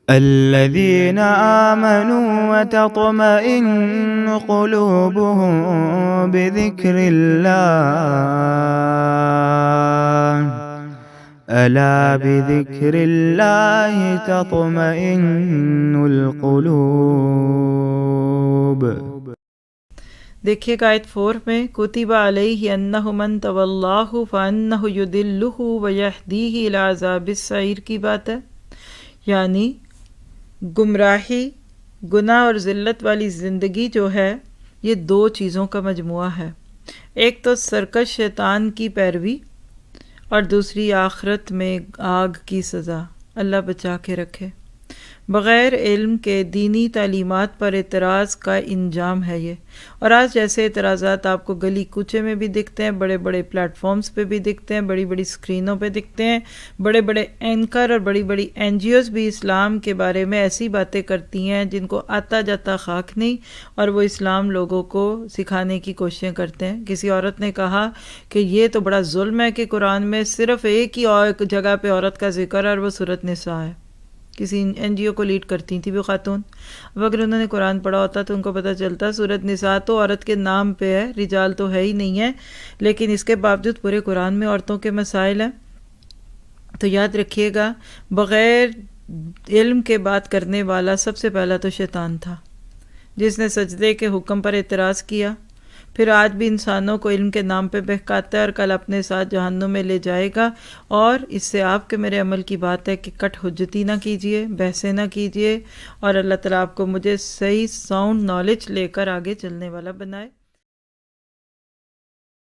الذين آمنوا وتطمئن قلوبهم بذكر الله ألا بذكر الله تطمئن القلوب۔ دیکھیے گا آیت 4 میں کتب علیہ انہ من تولاہ فانہ یضلہ ویہدیہ الی عذاب السعیر کی بات ہے، یعنی گمراہی، گناہ اور ذلت والی زندگی جو ہے یہ دو چیزوں کا مجموعہ ہے، ایک تو سرکش شیطان کی پیروی اور دوسری آخرت میں آگ کی سزا۔ اللہ بچا کے رکھے۔ بغیر علم کے دینی تعلیمات پر اعتراض کا انجام ہے یہ، اور آج جیسے اعتراضات آپ کو گلی کوچے میں بھی دکھتے ہیں، بڑے بڑے پلیٹ فارمز پہ بھی دکھتے ہیں، بڑی بڑی اسکرینوں پہ دکھتے ہیں، بڑے بڑے اینکر اور بڑی بڑی این جی اوز بھی اسلام کے بارے میں ایسی باتیں کرتی ہیں جن کو آتا جاتا خاک نہیں، اور وہ اسلام لوگوں کو سکھانے کی کوششیں کرتے ہیں۔ کسی عورت نے کہا کہ یہ تو بڑا ظلم ہے کہ قرآن میں صرف ایک ہی جگہ پہ عورت کا ذکر ہے اور وہ سورۃ نساء ہے۔ کسی این جی او کو لیڈ کرتی تھی وہ خاتون، اب اگر انہوں نے قرآن پڑھا ہوتا تو ان کو پتہ چلتا سورۃ نساء تو عورت کے نام پہ ہے، رجال تو ہے ہی نہیں ہے، لیکن اس کے باوجود پورے قرآن میں عورتوں کے مسائل ہیں۔ تو یاد رکھیے گا بغیر علم کے بات کرنے والا سب سے پہلا تو شیطان تھا، جس نے سجدے کے حکم پر اعتراض کیا، پھر آج بھی انسانوں کو علم کے نام پہ بہکاتا ہے اور کل اپنے ساتھ جہنم میں لے جائے گا۔ اور اس سے آپ کے میرے عمل کی بات ہے کہ کٹ حجتی نہ کیجئے، بحثیں نہ کیجئے، اور اللہ تعالیٰ آپ کو مجھے صحیح ساؤنڈ نالج لے کر آگے چلنے والا بنائے۔